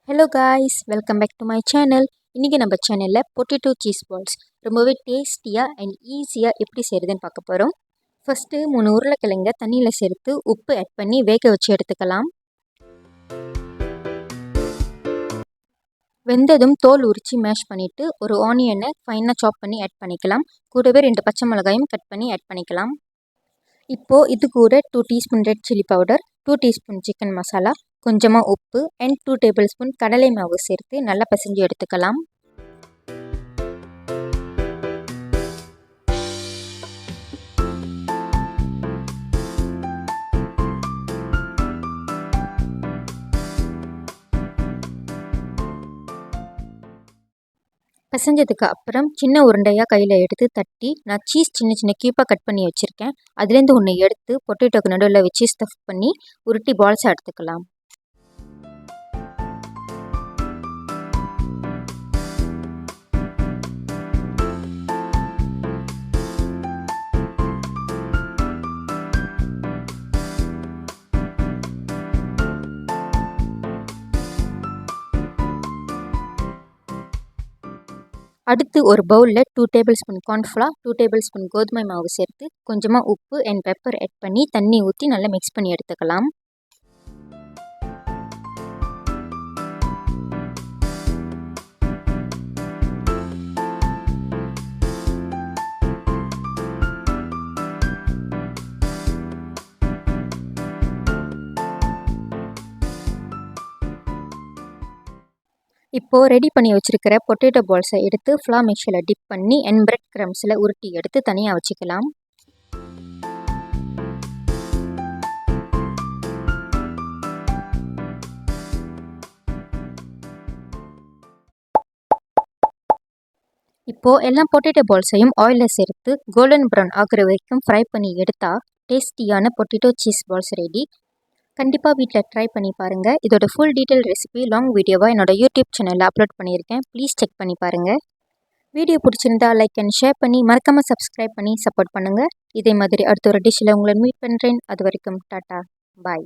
Hello guys, welcome back to my channel. இன்றைக்கி நம்ம சேனலில் பொட்டேட்டோ சீஸ் பால்ஸ் ரொம்பவே டேஸ்டியாக அண்ட் ஈஸியாக எப்படி செய்கிறதுன்னு பார்க்க போகிறோம். ஃபஸ்ட்டு 3 உருளைக்கிழங்க தண்ணியில் சேர்த்து உப்பு ஆட் பண்ணி வேக வச்சு எடுத்துக்கலாம். வெந்ததும் தோல் உரித்து மேஷ் பண்ணிவிட்டு ஒரு ஆனியனை ஃபைனாக சாப் பண்ணி ஆட் பண்ணிக்கலாம். கூடவே 2 பச்சை மிளகாயும் கட் பண்ணி ஆட் பண்ணிக்கலாம். இப்போது இது கூட 2 teaspoon red chilli powder, 2 teaspoon chicken masala, கொஞ்சமாக உப்பு அண்ட் 2 டேபிள் ஸ்பூன் கடலை மாவு சேர்த்து நல்லா பிசைஞ்சு எடுத்துக்கலாம். பிசைஞ்சதுக்கு அப்புறம் சின்ன உருண்டையாக கையில் எடுத்து தட்டி நான் சீஸ் சின்ன சின்ன கியூப்பாக கட் பண்ணி வச்சுருக்கேன். அதுலேருந்து ஒன்று எடுத்து பொட்டேட்டோக்கு நடுவில் வச்சு ஸ்டஃப் பண்ணி உருட்டி பால்ஸாக எடுத்துக்கலாம். அடுத்து ஒரு பவுலில் 2 table spoon cornflour, 2 table spoon கோதுமை மாவு சேர்த்து கொஞ்சமாக உப்பு அண்ட் பெப்பர் ஆட் பண்ணி தண்ணி ஊற்றி நல்லா மிக்ஸ் பண்ணி எடுத்துக்கலாம். இப்போது ரெடி பண்ணி வச்சுருக்கிற பொட்டேட்டோ பால்ஸை எடுத்து ஃப்ளார் மிக்சரில் டிப் பண்ணி அண்ட் பிரெட் க்ரம்ஸில் உருட்டி எடுத்து தனியாக வச்சுக்கலாம். இப்போது எல்லா பொட்டேட்டோ பால்ஸையும் ஆயிலில் சேர்த்து கோல்டன் ப்ரௌன் ஆகிற வரைக்கும் ஃப்ரை பண்ணி எடுத்தால் டேஸ்டியான பொட்டேட்டோ சீஸ் பால்ஸ் ரெடி. கண்டிப்பாக வீட்டில் ட்ரை பண்ணி பாருங்கள். இதோட ஃபுல் டீட்டெயில் ரெசிபி லாங் வீடியோவாக என்னோட யூடியூப் சேனலில் அப்லோட் பண்ணியிருக்கேன். ப்ளீஸ் செக் பண்ணி பாருங்கள். வீடியோ பிடிச்சிருந்தா லைக் அண்ட் ஷேர் பண்ணி மறக்காமல் சப்ஸ்கிரைப் பண்ணி சப்போர்ட் பண்ணுங்கள். இதே மாதிரி அடுத்த ஒரு டிஷ்ஷில் உங்களை மீட் பண்ணுறேன். அது வரைக்கும் டாட்டா, பாய்.